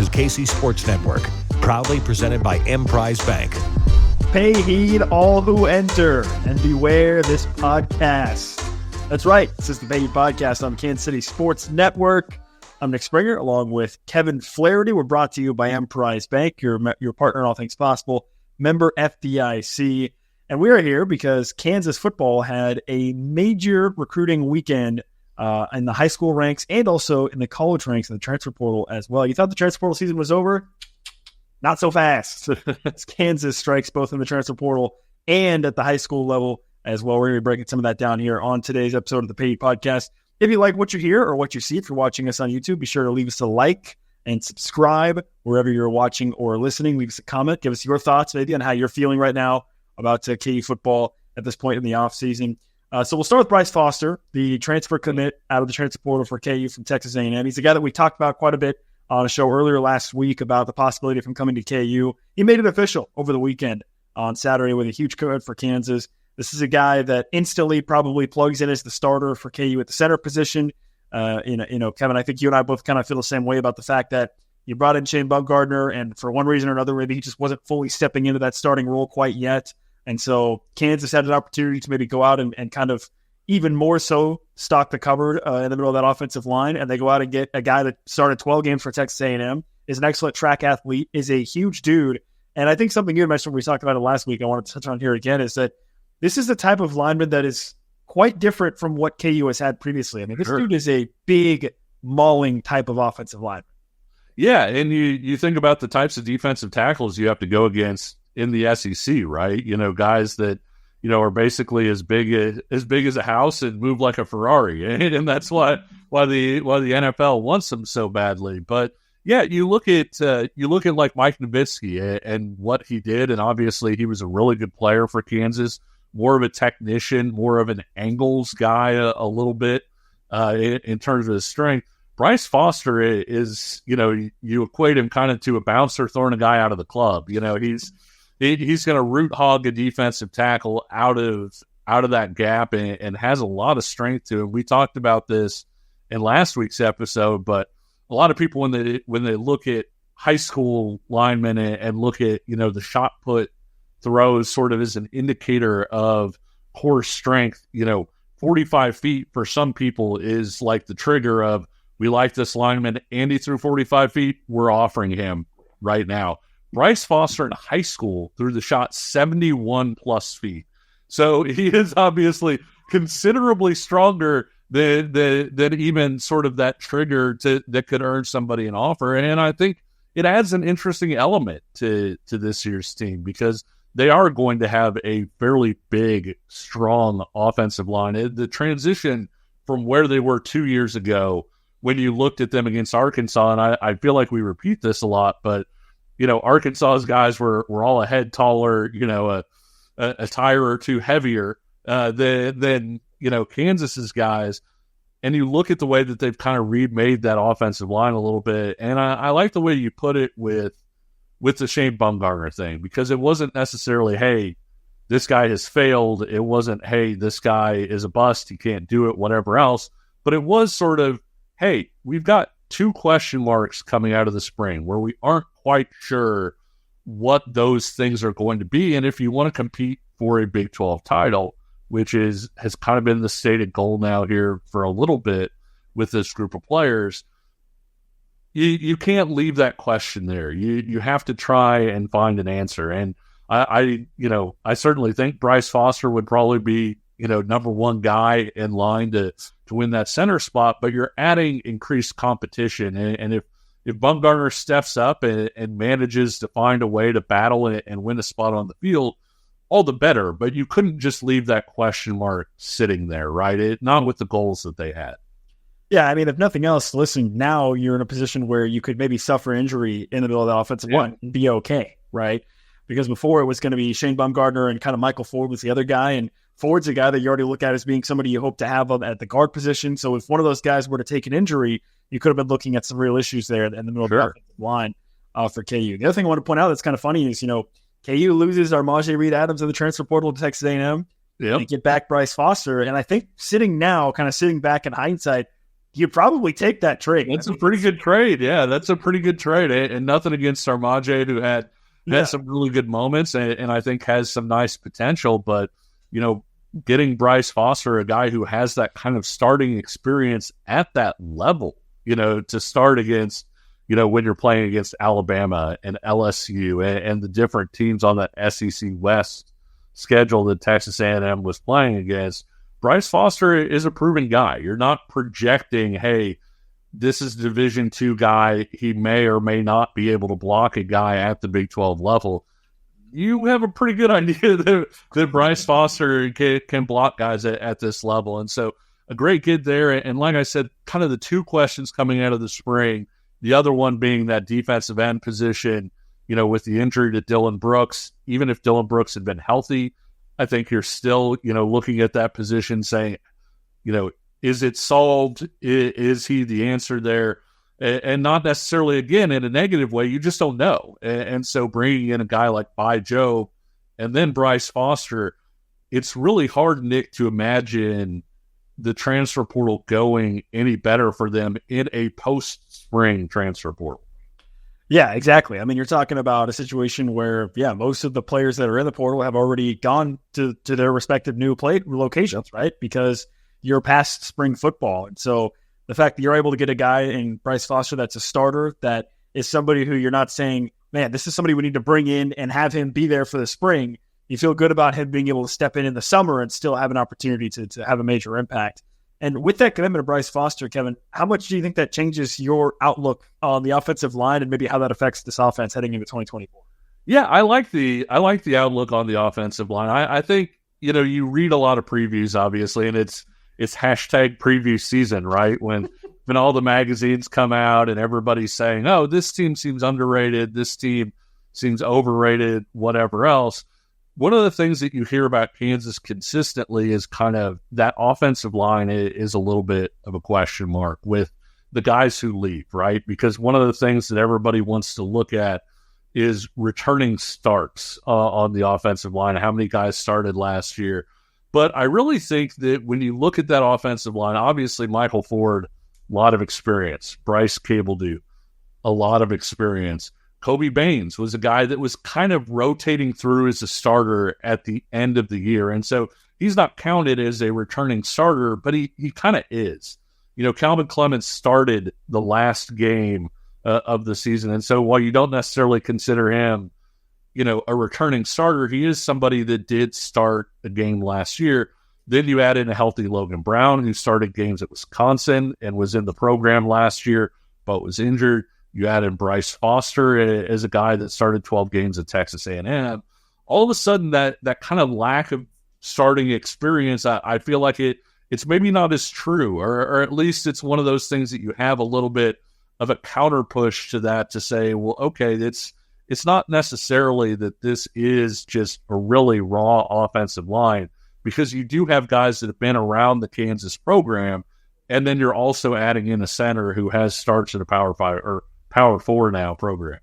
is KC Sports Network, proudly presented by Emprise Bank. Pay heed all who enter and beware this podcast. That's right. This is the Pay Heed Podcast on Kansas City Sports Network. I'm Nick Springer along with Kevin Flaherty. We're brought to you by Emprise Bank, your partner in all things possible, member FDIC. And we are here because Kansas football had a major recruiting weekend in the high school ranks and also in the college ranks in the transfer portal as well. You thought the transfer portal season was over? Not so fast. Kansas strikes both in the transfer portal and at the high school level as well. We're going to be breaking some of that down here on today's episode of the Pay Heed Podcast. If you like what you hear or what you see, if you're watching us on YouTube, be sure to leave us a like and subscribe wherever you're watching or listening. Leave us a comment. Give us your thoughts maybe on how you're feeling right now about KU football at this point in the offseason. So we'll start with Bryce Foster, the transfer commit out of the transfer portal for KU from Texas A&M. He's a guy that we talked about quite a bit on a show earlier last week about the possibility of him coming to KU. He made it official over the weekend on Saturday with a huge commit for Kansas. This is a guy that instantly probably plugs in as the starter for KU at the center position. Kevin, I think you and I both kind of feel the same way about the fact that you brought in Shane Bumgarner, and for one reason or another, maybe he just wasn't fully stepping into that starting role quite yet. And so Kansas had an opportunity to maybe go out and kind of even more so stock the cupboard in the middle of that offensive line, and they go out and get a guy that started 12 games for Texas A&M, is an excellent track athlete, is a huge dude. And I think something you mentioned when we talked about it last week, I want to touch on here again, is that this is the type of lineman that is quite different from what KU has had previously. I mean, this dude is a big, mauling type of offensive lineman. Yeah, and you think about the types of defensive tackles you have to go against in the SEC, right? You know, guys that are basically as big as a house and move like a Ferrari, and that's why the NFL wants them so badly. But yeah, you look at like Mike Nowitzki and what he did, and obviously he was a really good player for Kansas, more of a technician, more of an angles guy a little bit in terms of his strength. Bryce Foster is, you equate him kind of to a bouncer throwing a guy out of the club. He's going to root hog a defensive tackle out of that gap and has a lot of strength to him. We talked about this in last week's episode, but a lot of people when they look at high school linemen and look at the shot put throws sort of as an indicator of core strength, 45 feet for some people is like the trigger of, we like this lineman and he threw 45 feet, we're offering him right now. Bryce Foster in high school threw the shot 71 plus feet. So he is obviously considerably stronger than even sort of that trigger that could earn somebody an offer. And I think it adds an interesting element to this year's team because they are going to have a fairly big, strong offensive line. The transition from where they were 2 years ago when you looked at them against Arkansas, and I feel like we repeat this a lot, but Arkansas's guys were all a head taller, a tire or two heavier than Kansas's guys. And you look at the way that they've kind of remade that offensive line a little bit. And I like the way you put it with the Shane Bumgarner thing, because it wasn't necessarily, hey, this guy has failed. It wasn't, hey, this guy is a bust. He can't do it, whatever else. But it was sort of, hey, we've got 2 question marks coming out of the spring where we aren't quite sure what those things are going to be. And if you want to compete for a Big 12 title, which has kind of been the stated goal now here for a little bit with this group of players, you can't leave that question there. You have to try and find an answer. And I certainly think Bryce Foster would probably be, number one guy in line to win that center spot, but you're adding increased competition. And if Bumgarner steps up and manages to find a way to battle and win a spot on the field, all the better. But you couldn't just leave that question mark sitting there, right? Not with the goals that they had. Yeah, I mean, if nothing else, listen, now you're in a position where you could maybe suffer injury in the middle of the offensive line and be okay, right? Because before it was going to be Shane Bumgarner and kind of Michael Ford was the other guy, and Ford's a guy that you already look at as being somebody you hope to have at the guard position. So if one of those guys were to take an injury, you could have been looking at some real issues there in the middle of the offensive line for KU. The other thing I want to point out that's kind of funny is, KU loses Armaje Reed-Adams in the transfer portal to Texas A&M. Yep. And get back Bryce Foster. And I think sitting back in hindsight, you'd probably take that trade. That's a pretty good trade. Yeah, that's a pretty good trade. And nothing against Armajed, who had some really good moments and I think has some nice potential. But, getting Bryce Foster, a guy who has that kind of starting experience at that level, to start against, when you're playing against Alabama and LSU and the different teams on that SEC West schedule that Texas A&M was playing against, Bryce Foster is a proven guy. You're not projecting, hey, this is Division II guy. He may or may not be able to block a guy at the Big 12 level. You have a pretty good idea that Bryce Foster can block guys at this level. And so a great kid there. And like I said, kind of the two questions coming out of the spring, the other one being that defensive end position, with the injury to Dylan Brooks. Even if Dylan Brooks had been healthy, I think you're still, looking at that position saying, is it solved? Is he the answer there? And not necessarily, again, in a negative way. You just don't know. And so bringing in a guy like Bai Joe and then Bryce Foster, it's really hard, Nick, to imagine the transfer portal going any better for them in a post-spring transfer portal. Yeah, exactly. I mean, you're talking about a situation where, most of the players that are in the portal have already gone to their respective new locations, right? Because you're past spring football. And so the fact that you're able to get a guy in Bryce Foster that's a starter, that is somebody who you're not saying, man, this is somebody we need to bring in and have him be there for the spring. You feel good about him being able to step in the summer and still have an opportunity to have a major impact. And with that commitment of Bryce Foster, Kevin, how much do you think that changes your outlook on the offensive line and maybe how that affects this offense heading into 2024? Yeah, I like the outlook on the offensive line. I think, you read a lot of previews, obviously, and it's hashtag preview season, right? When all the magazines come out and everybody's saying, oh, this team seems underrated, this team seems overrated, whatever else. One of the things that you hear about Kansas consistently is kind of that offensive line is a little bit of a question mark with the guys who leave, right? Because one of the things that everybody wants to look at is returning starts on the offensive line. How many guys started last year? But I really think that when you look at that offensive line, obviously Michael Ford, a lot of experience. Bryce Cabledew, a lot of experience. Kobe Baines was a guy that was kind of rotating through as a starter at the end of the year. And so he's not counted as a returning starter, but he kind of is. Calvin Clemens started the last game of the season. And so while you don't necessarily consider him, a returning starter, he is somebody that did start a game last year. Then you add in a healthy Logan Brown, who started games at Wisconsin and was in the program last year, but was injured. You add in Bryce Foster as a guy that started 12 games at Texas A&M. All of a sudden, that kind of lack of starting experience, I feel like it's maybe not as true, or at least it's one of those things that you have a little bit of a counter push to that to say, well, okay, it's not necessarily that this is just a really raw offensive line, because you do have guys that have been around the Kansas program, and then you're also adding in a center who has starts in a Power 5 or Power 4 now program.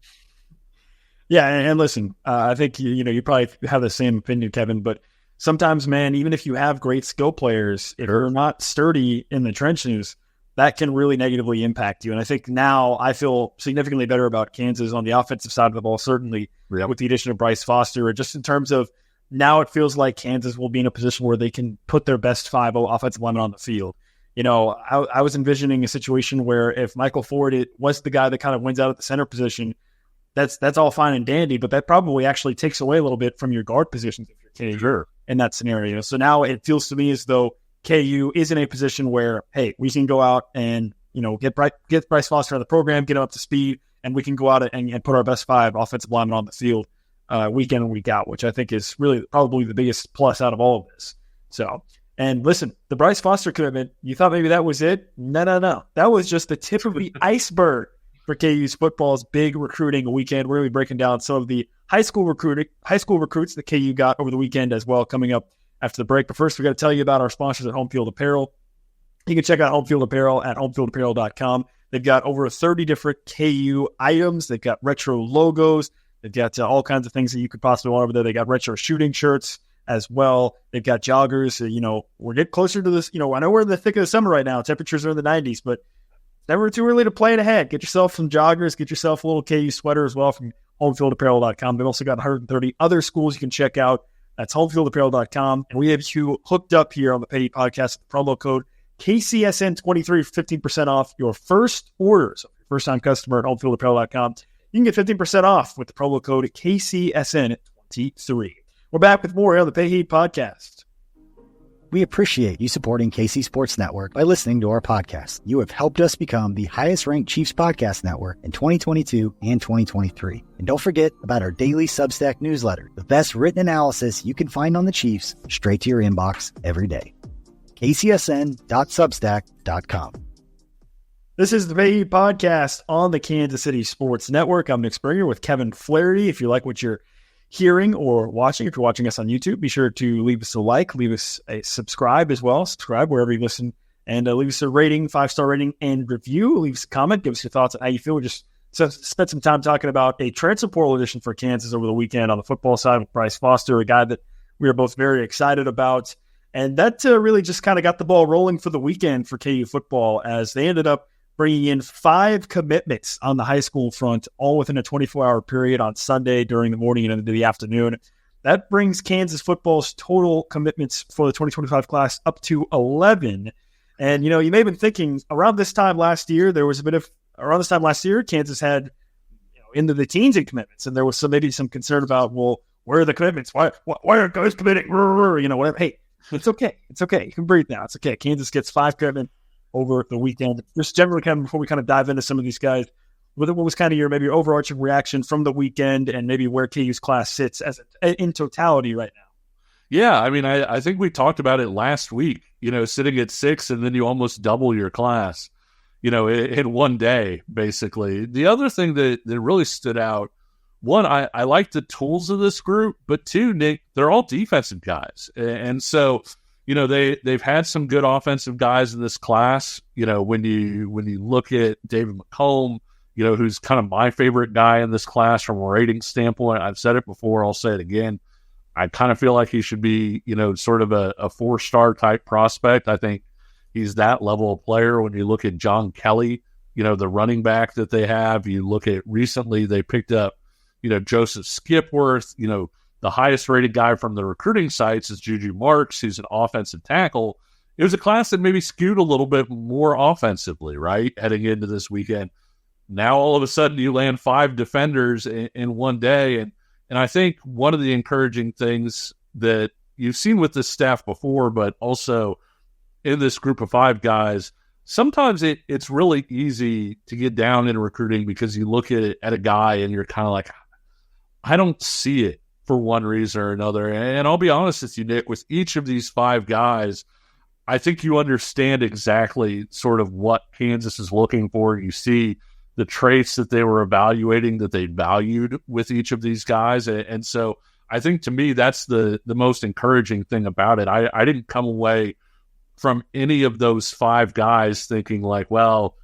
Yeah, and listen, I think you probably have the same opinion, Kevin, but sometimes, man, even if you have great skill players, if you're not sturdy in the trenches, that can really negatively impact you. And I think now I feel significantly better about Kansas on the offensive side of the ball, certainly with the addition of Bryce Foster, just in terms of now it feels like Kansas will be in a position where they can put their best 5-0 offensive lineman on the field. I was envisioning a situation where if Michael Ford was the guy that kind of wins out at the center position, that's all fine and dandy, but that probably actually takes away a little bit from your guard positions if you're KU in that scenario. So now it feels to me as though KU is in a position where, hey, we can go out and get Bryce Foster out of the program, get him up to speed, and we can go out and put our best 5 offensive linemen on the field week in and week out, which I think is really probably the biggest plus out of all of this. So, and listen, the Bryce Foster commitment, you thought maybe that was it? No. That was just the tip of the iceberg for KU's football's big recruiting weekend. We're going to be breaking down some of the high school recruits that KU got over the weekend as well, coming up after the break. But first, we got to tell you about our sponsors at Home Field Apparel. You can check out Home Field Apparel at homefieldapparel.com. They've got over 30 different KU items. They've got retro logos. They've got all kinds of things that you could possibly want over there. They got retro shooting shirts. as well. They've got joggers. We're getting closer to this. I know we're in the thick of the summer right now. Temperatures are in the 90s, but never too early to plan ahead. Get yourself some joggers. Get yourself a little KU sweater as well from homefieldapparel.com. They've also got 130 other schools you can check out. That's homefieldapparel.com. And we have you hooked up here on the Pay Podcast with the promo code KCSN23 for 15% off your first order. So if you're a first-time customer at homefieldapparel.com, you can get 15% off with the promo code KCSN23. We're back with more on the Pay Heat Podcast. We appreciate you supporting KC Sports Network by listening to our podcast. You have helped us become the highest-ranked Chiefs podcast network in 2022 and 2023. And don't forget about our daily Substack newsletter, the best written analysis you can find on the Chiefs straight to your inbox every day. kcsn.substack.com. This is the Pay Heat Podcast on the Kansas City Sports Network. I'm Nick Springer with Kevin Flaherty. If you like what you're hearing or watching, if you're watching us on YouTube, be sure to leave us a like, leave us a subscribe as well. Subscribe wherever you listen, and leave us a rating, 5-star rating and review. Leave us a comment, give us your thoughts on how you feel. We just spent some time talking about a transfer portal addition for Kansas over the weekend on the football side with Bryce Foster, a guy that we are both very excited about. And that really just kind of got the ball rolling for the weekend for KU football, as they ended up bringing in 5 commitments on the high school front, all within a 24-hour period on Sunday during the morning and into the afternoon. That brings Kansas football's total commitments for the 2025 class up to 11. And, you may have been thinking around this time last year, Kansas had into the teens in commitments, and there was maybe some concern about, well, where are the commitments? Why aren't guys committing? Whatever. Hey, it's okay. It's okay. You can breathe now. It's okay. Kansas gets 5 commitments over the weekend. Just generally, kind of before we kind of dive into some of these guys, what was kind of your maybe overarching reaction from the weekend, and maybe where KU's class sits in totality right now? Yeah, I mean, I think we talked about it last week, sitting at 6, and then you almost double your class, in one day, basically. The other thing that really stood out, one, I like the tools of this group, but 2, Nick, they're all defensive guys. And so, they've had some good offensive guys in this class. When you look at David McComb, who's kind of my favorite guy in this class from a rating standpoint. I've said it before, I'll say it again. I kind of feel like he should be, sort of a 4-star type prospect. I think he's that level of player. When you look at John Kelly, the running back that they have, you look at recently they picked up, Joseph Skipworth, the highest rated guy from the recruiting sites is Juju Marks, who's an offensive tackle. It was a class that maybe skewed a little bit more offensively, right, heading into this weekend. Now, all of a sudden, you land 5 defenders in one day. And I think one of the encouraging things that you've seen with this staff before, but also in this group of 5 guys, sometimes it's really easy to get down in recruiting because you look at a guy and you're kind of like, I don't see it for one reason or another. And I'll be honest with you, Nick, with each of these 5 guys, I think you understand exactly sort of what Kansas is looking for. You see the traits that they were evaluating, that they valued with each of these guys. And so I think, to me, that's the most encouraging thing about it. I didn't come away from any of those 5 guys thinking like, well,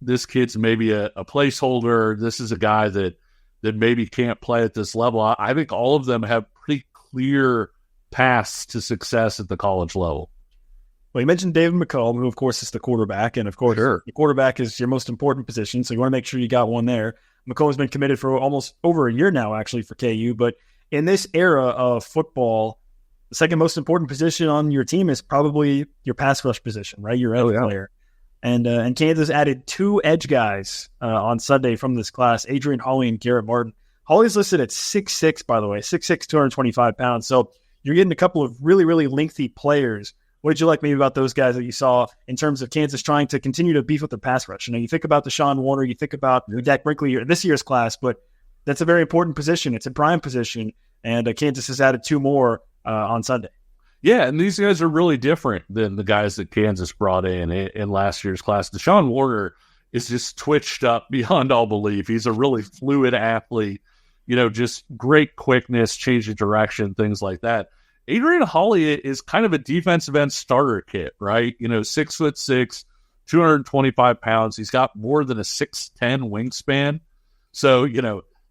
this kid's maybe a placeholder. This is a guy that maybe can't play at this level. I think all of them have pretty clear paths to success at the college level. Well, you mentioned David McComb, who, of course, is the quarterback. And, of course, the quarterback is your most important position, so you want to make sure you got one there. McComb's been committed for almost over a year now, actually, for KU. But in this era of football, the second most important position on your team is probably your pass rush position, right? Your edge player. And Kansas added 2 edge guys on Sunday from this class, Adrian Hawley and Garrett Martin. Hawley's listed at 6'6", by the way, 6'6", 225 pounds. So you're getting a couple of really, really lengthy players. What did you like maybe about those guys that you saw in terms of Kansas trying to continue to beef up their pass rush? You think about Deshaun Warner, you think about Dak Brinkley in this year's class, but that's a very important position. It's a prime position, and Kansas has added 2 more on Sunday. Yeah, and these guys are really different than the guys that Kansas brought in last year's class. Deshaun Warner is just twitched up beyond all belief. He's a really fluid athlete, just great quickness, change of direction, things like that. Adrian Hawley is kind of a defensive end starter kit, right? 6'6", 225 pounds. He's got more than a 6'10" wingspan. So,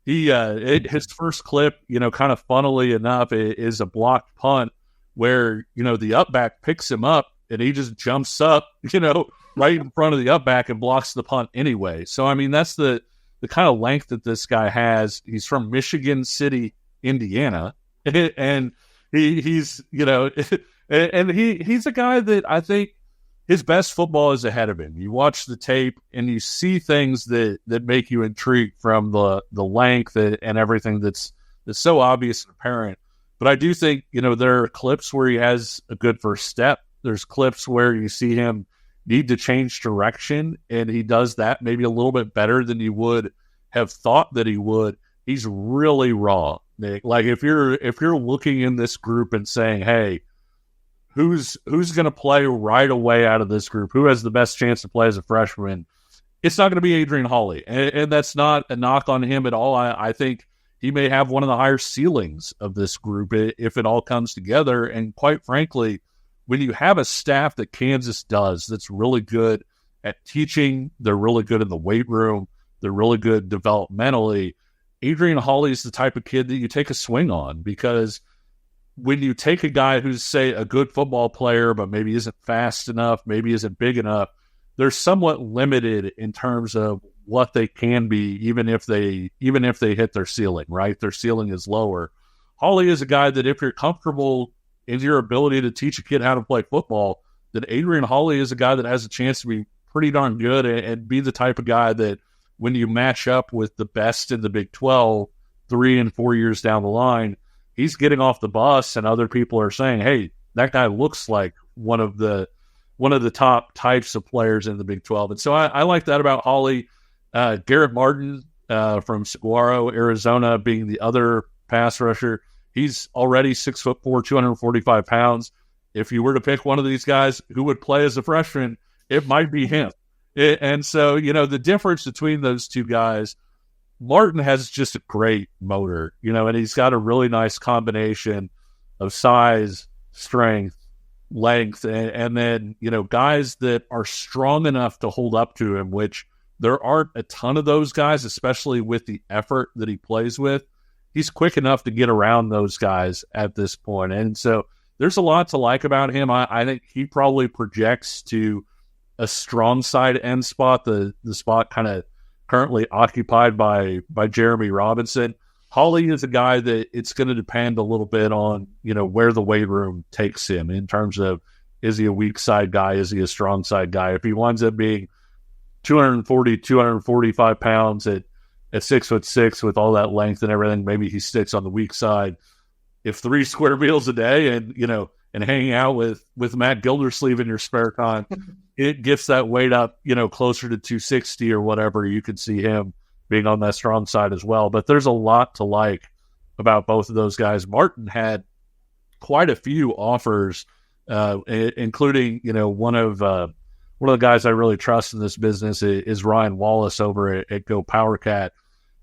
his first clip, kind of funnily enough, is a blocked punt where, the up back picks him up and he just jumps up, right in front of the up back and blocks the punt anyway. So, I mean, that's the kind of length that this guy has. He's from Michigan City, Indiana, and he's a guy that I think his best football is ahead of him. You watch the tape and you see things that make you intrigued from the length and everything that's so obvious and apparent. But I do think, there are clips where he has a good first step. There's clips where you see him need to change direction, and he does that maybe a little bit better than you would have thought that he would. He's really raw, Nick. Like if you're looking in this group and saying, hey, who's going to play right away out of this group? Who has the best chance to play as a freshman? It's not going to be Adrian Hawley, and that's not a knock on him at all. I think he may have one of the higher ceilings of this group if it all comes together. And quite frankly, when you have a staff that Kansas does that's really good at teaching, they're really good in the weight room, they're really good developmentally, Adrian Hawley is the type of kid that you take a swing on, because when you take a guy who's, say, a good football player but maybe isn't fast enough, maybe isn't big enough, they're somewhat limited in terms of what they can be, even if they hit their ceiling, right? Their ceiling is lower. Hawley is a guy that if you're comfortable in your ability to teach a kid how to play football, then Adrian Hawley is a guy that has a chance to be pretty darn good and be the type of guy that when you match up with the best in the Big 12 3 and 4 years down the line, he's getting off the bus and other people are saying, hey, that guy looks like one of the top types of players in the Big 12. And so I like that about Hawley. Garrett Martin from Saguaro, Arizona, being the other pass rusher. He's already 6'4", 245 pounds. If you were to pick one of these guys who would play as a freshman, it might be him. And so, the difference between those two guys, Martin has just a great motor, and he's got a really nice combination of size, strength, length, and then, guys that are strong enough to hold up to him, which there aren't a ton of those guys, especially with the effort that he plays with. He's quick enough to get around those guys at this point. And so there's a lot to like about him. I think he probably projects to a strong side end spot, the spot kind of currently occupied by Jeremy Robinson. Hawley is a guy that it's going to depend a little bit on, where the weight room takes him in terms of, is he a weak side guy? Is he a strong side guy? If he winds up being 240, 245 pounds at 6'6" with all that length and everything, maybe he sticks on the weak side. If 3 square meals a day and hanging out with Matt Gildersleeve in your spare time, it gets that weight up, closer to 260 or whatever. You could see him being on that strong side as well. But there's a lot to like about both of those guys. Martin had quite a few offers, including, one of the guys I really trust in this business is Ryan Wallace over at Go PowerCat.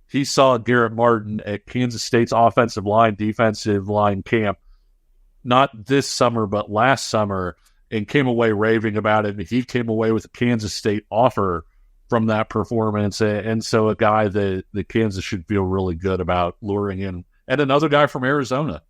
He saw Garrett Martin at Kansas State's defensive line camp, not this summer, but last summer, and came away raving about it. And he came away with a Kansas State offer from that performance. And so a guy that Kansas should feel really good about luring in. And another guy from Arizona.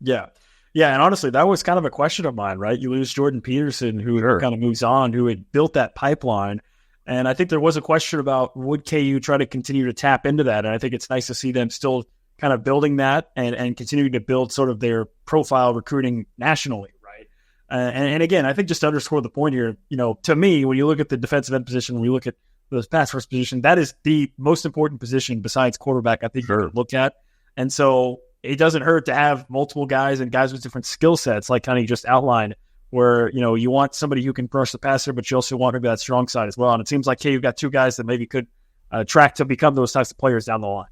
Yeah. Yeah, and honestly, that was kind of a question of mine, right? You lose Jordan Peterson, who kind of moves on, who had built that pipeline. And I think there was a question about, would KU try to continue to tap into that? And I think it's nice to see them still kind of building that and continuing to build sort of their profile recruiting nationally, right? And again, I think just to underscore the point here, to me, when you look at the defensive end position, when you look at the pass rush position, that is the most important position besides quarterback I think you could look at. And so it doesn't hurt to have multiple guys and guys with different skill sets, like kind of you just outlined, where, you want somebody who can rush the passer, but you also want maybe that strong side as well. And it seems like, hey, you've got two guys that maybe could track to become those types of players down the line.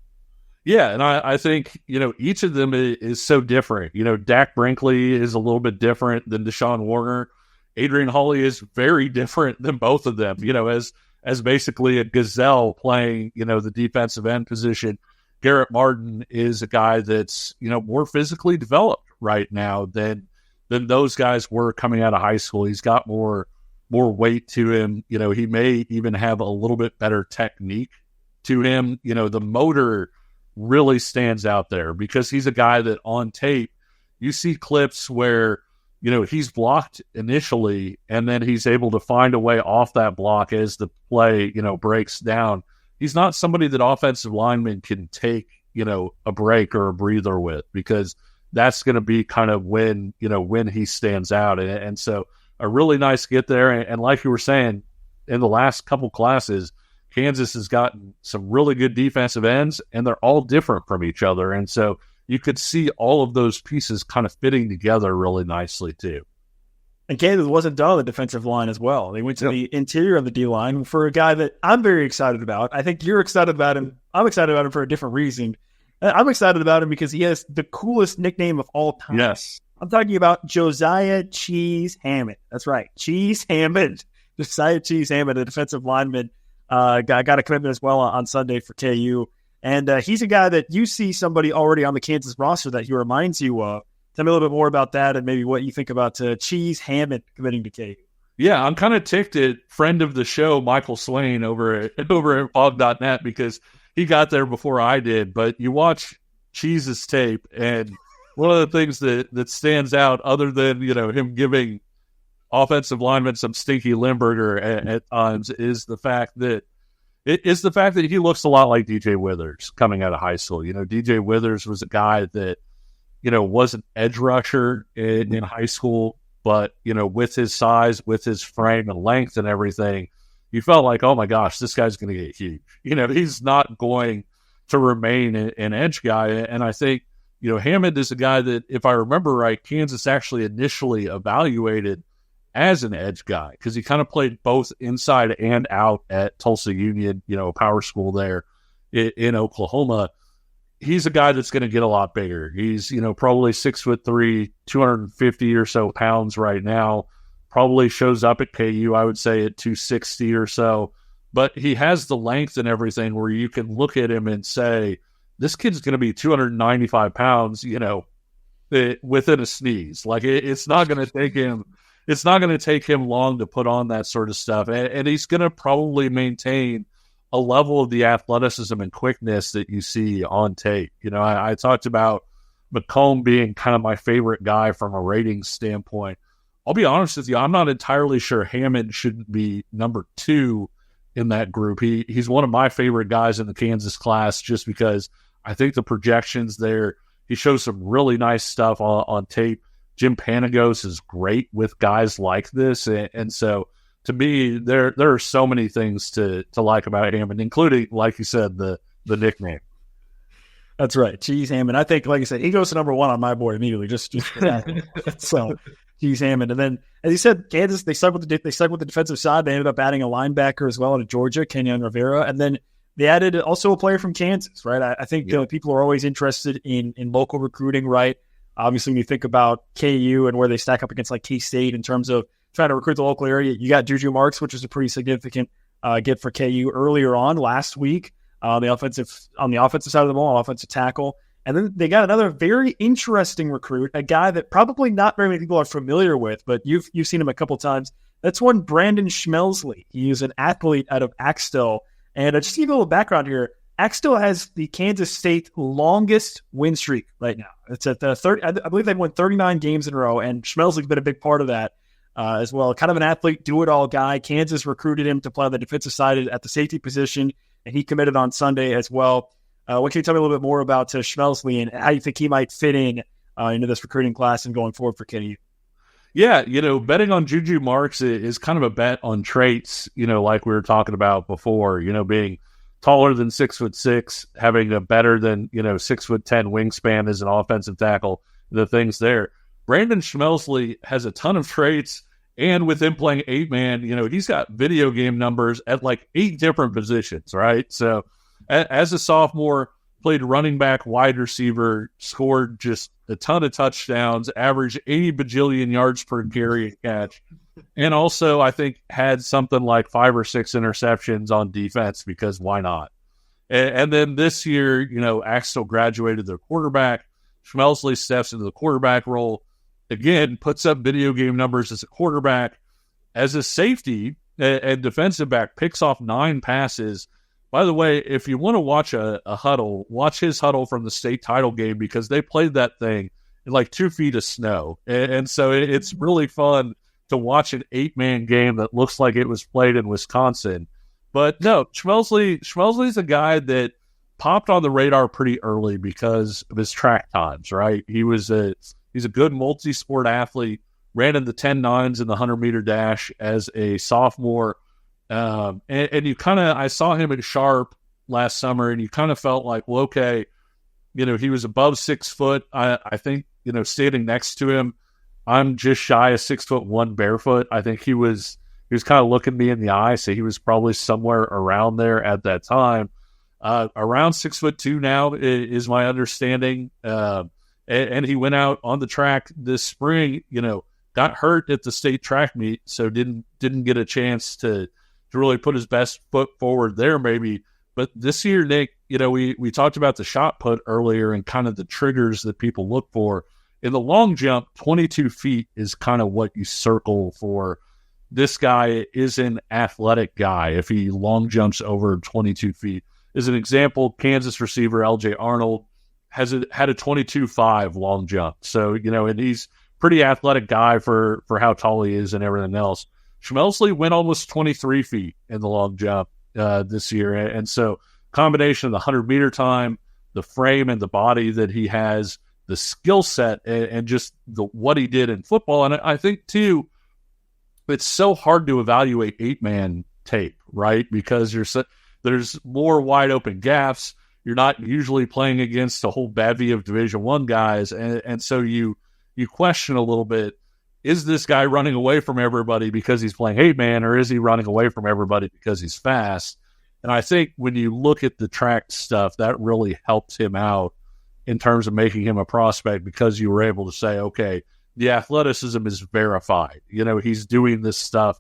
Yeah, and I think, each of them is so different. Dak Brinkley is a little bit different than Deshaun Warner. Adrian Hawley is very different than both of them, as basically a gazelle playing, the defensive end position. Garrett Martin is a guy that's, more physically developed right now than those guys were coming out of high school. He's got more weight to him. He may even have a little bit better technique to him. The motor really stands out there because he's a guy that on tape, you see clips where, he's blocked initially and then he's able to find a way off that block as the play, breaks down. He's not somebody that offensive linemen can take, a break or a breather with, because that's going to be kind of when he stands out. And so a really nice get there. And like you were saying, in the last couple classes, Kansas has gotten some really good defensive ends, and they're all different from each other. And so you could see all of those pieces kind of fitting together really nicely too. And Kansas wasn't done on the defensive line as well. They went to the interior of the D-line for a guy that I'm very excited about. I think you're excited about him. I'm excited about him for a different reason. I'm excited about him because he has the coolest nickname of all time. Yes. I'm talking about Josiah Cheese Hammond. That's right. Cheese Hammond. Josiah Cheese Hammond, a defensive lineman, got a commitment as well on Sunday for KU. And he's a guy that you see somebody already on the Kansas roster that he reminds you of. Tell me a little bit more about that and maybe what you think about Cheese Hammond committing to KU. Yeah, I'm kind of ticked at friend of the show, Michael Swain, over at hog.net, because he got there before I did. But you watch Cheese's tape, and one of the things that stands out, other than him giving offensive linemen some stinky Limburger at times, is the fact that he looks a lot like DJ Withers coming out of high school. DJ Withers was a guy that was an edge rusher in high school, but with his size, with his frame and length and everything, you felt like, oh my gosh, this guy's going to get huge. He's not going to remain an edge guy. And I think Hammond is a guy that, if I remember right, Kansas actually initially evaluated as an edge guy, because he kind of played both inside and out at Tulsa Union, a power school there in Oklahoma. He's a guy that's going to get a lot bigger. He's, probably 6'3", 250 or so pounds right now. Probably shows up at KU, I would say, at 260 or so. But he has the length and everything where you can look at him and say, this kid's going to be 295 pounds, within a sneeze. Like, it's not going to take him. It's not going to take him long to put on that sort of stuff. And he's going to probably maintain a level of the athleticism and quickness that you see on tape. I talked about McComb being kind of my favorite guy from a ratings standpoint. I'll be honest with you, I'm not entirely sure Hammond shouldn't be number 2 in that group. He's one of my favorite guys in the Kansas class, just because I think the projections there, he shows some really nice stuff on tape. Jim Panagos is great with guys like this. And so, to me, there are so many things to like about Hammond, including, like you said, the nickname. That's right, Cheese Hammond. I think, like I said, he goes to number 1 on my board immediately. Just for that. So, Cheese Hammond. And then, as you said, Kansas, they stuck with the defensive side. They ended up adding a linebacker as well out of Georgia, Kenyon Rivera, and then they added also a player from Kansas. Right, I think people are always interested in local recruiting. Right, obviously, when you think about KU and where they stack up against like K-State in terms of trying to recruit the local area, you got Juju Marks, which is a pretty significant get for KU earlier on last week on the offensive side of the ball, offensive tackle. And then they got another very interesting recruit, a guy that probably not very many people are familiar with, but you've seen him a couple times. That's one Brandon Schmelzley. He is an athlete out of Axtell. And just to give you a little background here, Axtell has the Kansas State longest win streak right now. It's at the 30. I believe they've won 39 games in a row, and Schmelzley's been a big part of that. As well, kind of an athlete, do-it-all guy. Kansas recruited him to play on the defensive side at the safety position, and he committed on Sunday as well. What can you tell me a little bit more about Schmelzley and how you think he might fit into this recruiting class and going forward for KU? Yeah, betting on Juju Marks is kind of a bet on traits, like we were talking about before, being taller than 6'6", having a better than, 6'10" wingspan as an offensive tackle, the things there. Brandon Schmelzley has a ton of traits, and with him playing 8-man, he's got video game numbers at like 8 different positions, right? So as a sophomore, played running back, wide receiver, scored just a ton of touchdowns, averaged 80 bajillion yards per carry and catch, and also I think had something like 5 or 6 interceptions on defense, because why not? And then this year, Axtell graduated their quarterback. Schmelzley steps into the quarterback role. Again, puts up video game numbers as a quarterback. As a safety and defensive back, picks off 9 passes, By the way, if you want to watch a huddle, watch his huddle from the state title game, because they played that thing in like 2 feet of snow. And so it's really fun to watch an 8-man game that looks like it was played in Wisconsin. But no, Schmelsley's a guy that popped on the radar pretty early because of his track times, right? He's a good multi-sport athlete, ran in the 10.9s in the 100-meter dash as a sophomore. And you I saw him at Sharp last summer, and you kind of felt like, well, okay, he was above 6 foot. I think, standing next to him, I'm just shy of 6'1" barefoot. I think he was kind of looking me in the eye, so he was probably somewhere around there at that time. Around 6'2" now is my understanding. And he went out on the track this spring, got hurt at the state track meet, so didn't get a chance to really put his best foot forward there maybe. But this year, Nick, we talked about the shot put earlier and kind of the triggers that people look for. In the long jump, 22 feet is kind of what you circle for. This guy is an athletic guy if he long jumps over 22 feet. As an example, Kansas receiver LJ Arnold had a 22.5 long jump. So, and he's pretty athletic guy for how tall he is and everything else. Schmelsley went almost 23 feet in the long jump this year. And so combination of the 100-meter time, the frame and the body that he has, the skill set, and just what he did in football. And I think, too, it's so hard to evaluate 8-man tape, right? Because there's more wide open gaps. You're not usually playing against a whole bevy of Division I guys. And so you question a little bit, is this guy running away from everybody because he's playing 8-man, or is he running away from everybody because he's fast? And I think when you look at the track stuff, that really helps him out in terms of making him a prospect, because you were able to say, okay, the athleticism is verified. He's doing this stuff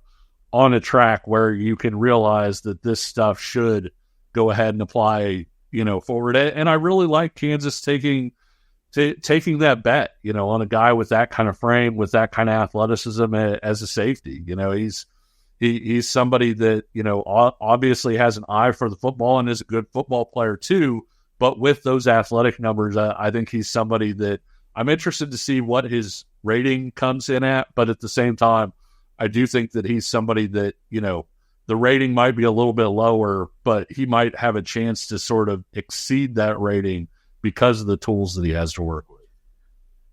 on a track where you can realize that this stuff should go ahead and apply, forward. And I really like Kansas taking that bet, on a guy with that kind of frame, with that kind of athleticism as a safety. He's somebody that, obviously has an eye for the football and is a good football player too. But with those athletic numbers, I think he's somebody that I'm interested to see what his rating comes in at. But at the same time, I do think that he's somebody that, the rating might be a little bit lower, but he might have a chance to sort of exceed that rating because of the tools that he has to work with.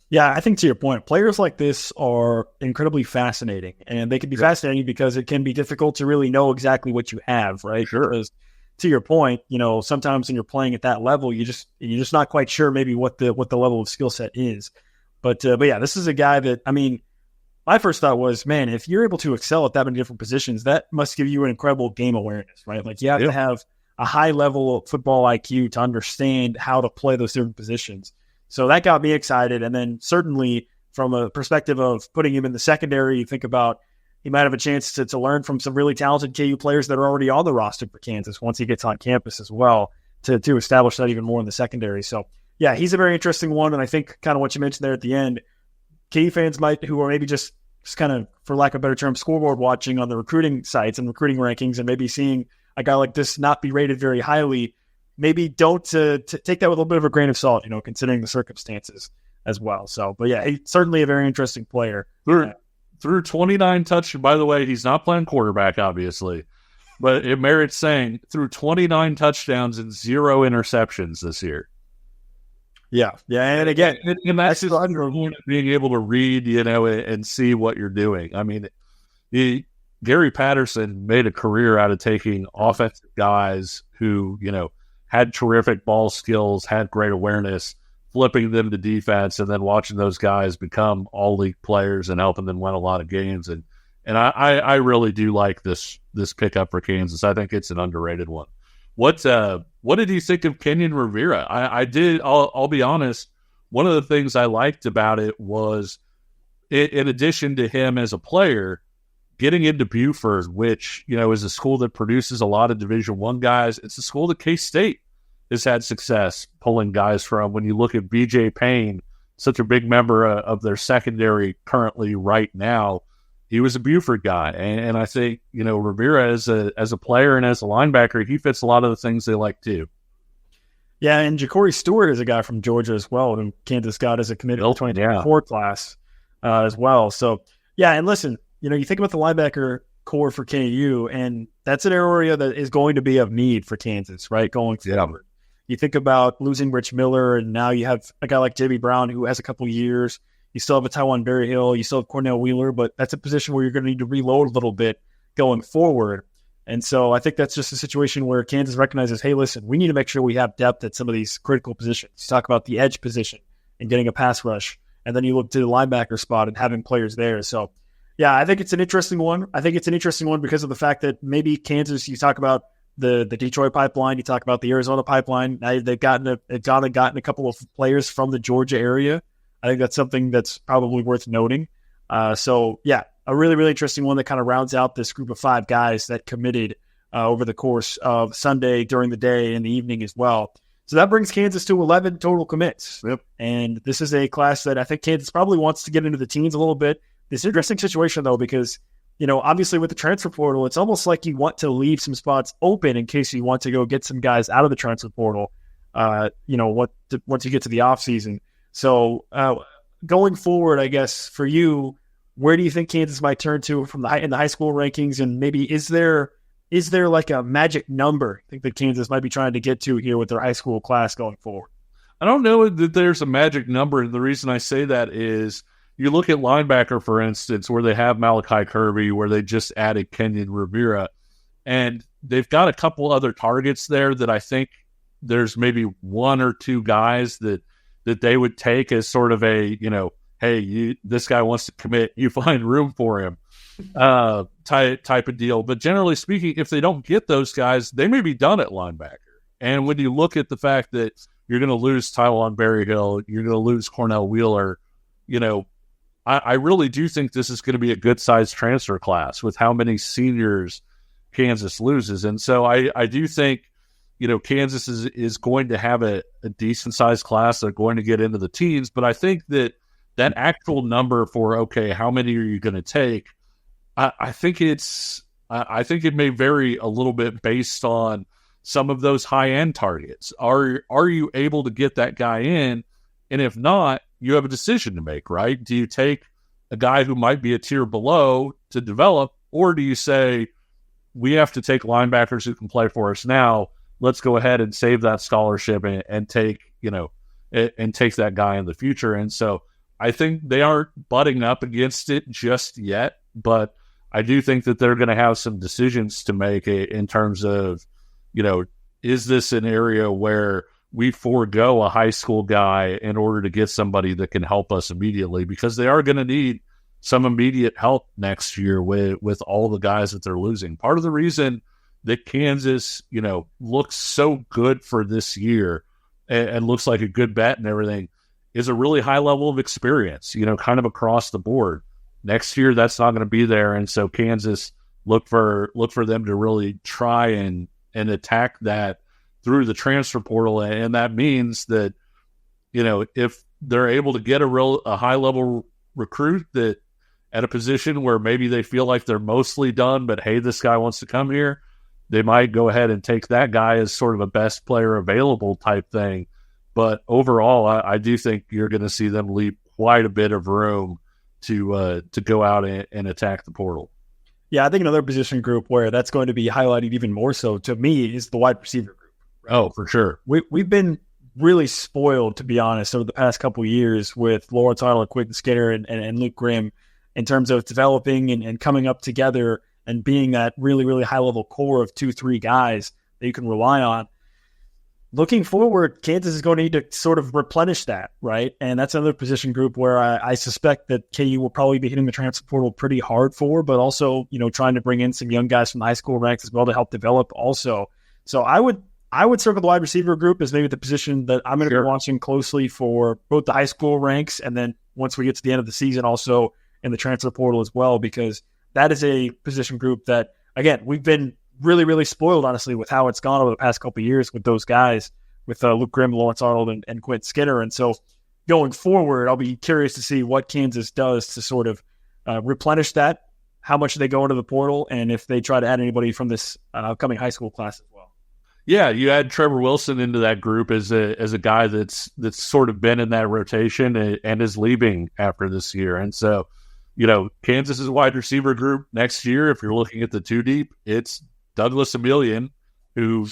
Yeah, I think to your point, players like this are incredibly fascinating, and they can be fascinating because it can be difficult to really know exactly what you have, right? Sure. Because to your point, sometimes when you're playing at that level, you're just not quite sure maybe what the level of skill set is. But yeah, this is a guy that, my first thought was, man, if you're able to excel at that many different positions, that must give you an incredible game awareness, right? Like you have to have a high level of football IQ to understand how to play those different positions. So that got me excited. And then certainly from a perspective of putting him in the secondary, you think about he might have a chance to learn from some really talented KU players that are already on the roster for Kansas once he gets on campus as well to establish that even more in the secondary. So yeah, he's a very interesting one. And I think kind of what you mentioned there at the end, KU fans who are maybe just kind of, for lack of a better term, scoreboard watching on the recruiting sites and recruiting rankings, and maybe seeing a guy like this not be rated very highly, maybe don't take that with a little bit of a grain of salt, considering the circumstances as well. So, but yeah, he's certainly a very interesting player. Through 29 touchdowns, by the way, he's not playing quarterback, obviously, but it merits saying, through 29 touchdowns and 0 interceptions this year. Yeah. And again, and that's just being able to read, and see what you're doing. Gary Patterson made a career out of taking offensive guys who, had terrific ball skills, had great awareness, flipping them to defense, and then watching those guys become all-league players and helping them win a lot of games. And I really do like this pickup for Kansas. I think it's an underrated one. What did you think of Kenyon Rivera? I did. I'll be honest. One of the things I liked about it was, in addition to him as a player, getting into Buford, which is a school that produces a lot of Division I guys. It's a school that K-State has had success pulling guys from. When you look at B.J. Payne, such a big member of their secondary currently right now, he was a Buford guy. And I think, Rivera as a player and as a linebacker, he fits a lot of the things they like too. Yeah, and Ja'Cory Stewart is a guy from Georgia as well, who Kansas got as a committed 2024 class as well. So, yeah, and listen, you think about the linebacker core for KU, and that's an area that is going to be of need for Kansas, right, going forward. You think about losing Rich Miller, and now you have a guy like J.B. Brown who has a couple years. You still have a Tywan Berryhill. You still have Cornell Wheeler, but that's a position where you're going to need to reload a little bit going forward. And so I think that's just a situation where Kansas recognizes, hey, listen, we need to make sure we have depth at some of these critical positions. You talk about the edge position and getting a pass rush, and then you look to the linebacker spot and having players there. So, yeah, I think it's an interesting one. I think it's an interesting one because of the fact that maybe Kansas, you talk about the Detroit pipeline, you talk about the Arizona pipeline. Now they've gotten a couple of players from the Georgia area. I think that's something that's probably worth noting. So, yeah, a really, really interesting one that kind of rounds out this group of 5 guys that committed over the course of Sunday, during the day, and the evening as well. So that brings Kansas to 11 total commits. Yep. And this is a class that I think Kansas probably wants to get into the teens a little bit. This interesting situation, though, because, obviously with the transfer portal, it's almost like you want to leave some spots open in case you want to go get some guys out of the transfer portal, once you get to the offseason. So going forward, I guess, for you, where do you think Kansas might turn to in the high school rankings? And maybe is there like a magic number I think that Kansas might be trying to get to here with their high school class going forward? I don't know that there's a magic number. And the reason I say that is you look at linebacker, for instance, where they have Malachi Kirby, where they just added Kenyon Rivera, and they've got a couple other targets there that I think there's maybe 1 or 2 guys that they would take as sort of a, hey, this guy wants to commit, you find room for him type of deal. But generally speaking, if they don't get those guys, they may be done at linebacker. And when you look at the fact that you're going to lose Tywan Berryhill, you're going to lose Cornell Wheeler, I really do think this is going to be a good-sized transfer class with how many seniors Kansas loses. And so I do think, Kansas is going to have a decent-sized class. They're going to get into the teens. But I think that actual number for, okay, how many are you going to take, I think it may vary a little bit based on some of those high-end targets. Are you able to get that guy in? And if not, you have a decision to make, right? Do you take a guy who might be a tier below to develop, or do you say, we have to take linebackers who can play for us now? Let's go ahead and save that scholarship and take that guy in the future. And so I think they aren't butting up against it just yet, but I do think that they're going to have some decisions to make in terms of, is this an area where we forego a high school guy in order to get somebody that can help us immediately, because they are going to need some immediate help next year with all the guys that they're losing. Part of the reason that Kansas, looks so good for this year and looks like a good bet and everything is a really high level of experience, kind of across the board. Next year, that's not going to be there. And so Kansas look for them to really try and attack that through the transfer portal. And that means that, if they're able to get a high level recruit that at a position where maybe they feel like they're mostly done, but hey, this guy wants to come here, they might go ahead and take that guy as sort of a best player available type thing. But overall, I do think you're going to see them leave quite a bit of room to go out and attack the portal. Yeah, I think another position group where that's going to be highlighted even more so to me is the wide receiver group. Right? Oh, for sure. We've been really spoiled, to be honest, over the past couple of years with Lawrence Arnold, Quentin Skinner, and Luke Grimm in terms of developing and coming up together and being that really, really high-level core of 2-3 guys that you can rely on. Looking forward, Kansas is going to need to sort of replenish that, right? And that's another position group where I suspect that KU will probably be hitting the transfer portal pretty hard for, but also, trying to bring in some young guys from the high school ranks as well to help develop also. So I would circle the wide receiver group as maybe the position that I'm going to be watching closely for both the high school ranks and then once we get to the end of the season also in the transfer portal as well, because that is a position group that, again, we've been really, really spoiled, honestly, with how it's gone over the past couple of years with those guys, with Luke Grimm, Lawrence Arnold, and Quentin Skinner. And so going forward, I'll be curious to see what Kansas does to sort of replenish that how much they go into the portal and if they try to add anybody from this upcoming high school class as well. Yeah, you add Trevor Wilson into that group as a guy that's sort of been in that rotation and is leaving after this year. And so, Kansas's wide receiver group next year, if you're looking at the two deep, it's Douglas Emilion, who,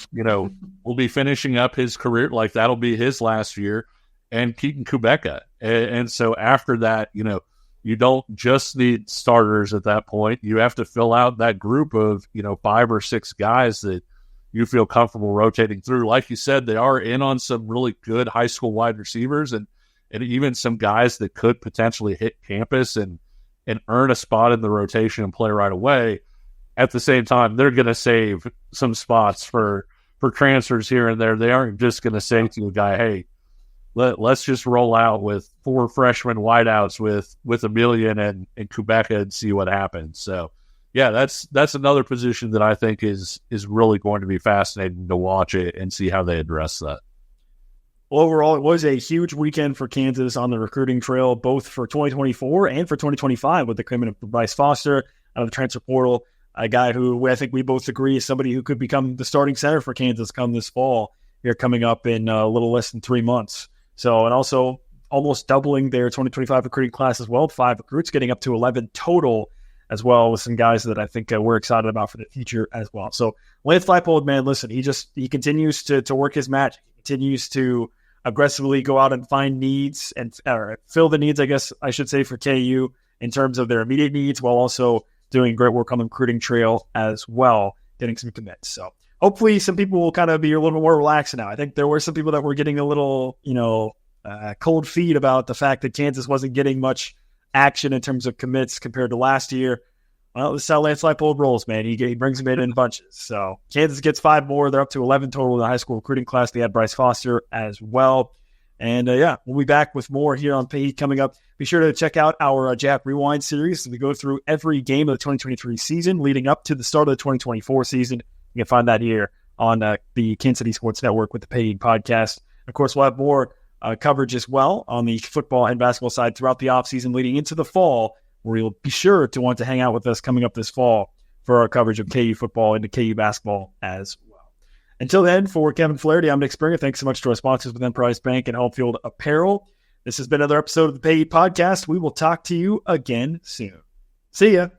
will be finishing up his career. Like, that'll be his last year, and Keaton Kubeka. And so after that, you don't just need starters at that point. You have to fill out that group of, 5 or 6 guys that you feel comfortable rotating through. Like you said, they are in on some really good high school wide receivers and even some guys that could potentially hit campus and earn a spot in the rotation and play right away. At the same time, they're going to save some spots for transfers here and there. They aren't just going to say to a guy, hey, let's just roll out with 4 freshman wideouts with Emilion and Kubeka and see what happens. So, yeah, that's another position that I think is really going to be fascinating to watch it and see how they address that. Well, overall, it was a huge weekend for Kansas on the recruiting trail, both for 2024 and for 2025 with the commitment of Bryce Foster out of the transfer portal, a guy who I think we both agree is somebody who could become the starting center for Kansas come this fall here coming up in a little less than 3 months. So, and also almost doubling their 2025 recruiting class as well, 5 recruits, getting up to 11 total as well, with some guys that I think we're excited about for the future as well. So Lance Leipold, man, listen, he continues to work his magic. He continues to aggressively go out and find needs and fill the needs, I guess I should say, for KU in terms of their immediate needs, while also doing great work on the recruiting trail as well, getting some commits. So hopefully some people will kind of be a little bit more relaxed now. I think there were some people that were getting a little, cold feet about the fact that Kansas wasn't getting much action in terms of commits compared to last year. Well, this is how Lance Leipold rolls, man. He brings them in bunches. So Kansas gets 5 more. They're up to 11 total in the high school recruiting class. They had Bryce Foster as well. And we'll be back with more here on Pay Heat coming up. Be sure to check out our Jap Rewind series as we go through every game of the 2023 season leading up to the start of the 2024 season. You can find that here on the Kansas City Sports Network with the Pay Heat podcast. Of course, we'll have more coverage as well on the football and basketball side throughout the offseason leading into the fall, where you'll be sure to want to hang out with us coming up this fall for our coverage of KU football and KU basketball as well. Until then, for Kevin Flaherty, I'm Nick Springer. Thanks so much to our sponsors with Emprise Bank and Homefield Apparel. This has been another episode of the Pay Heat Podcast. We will talk to you again soon. See ya.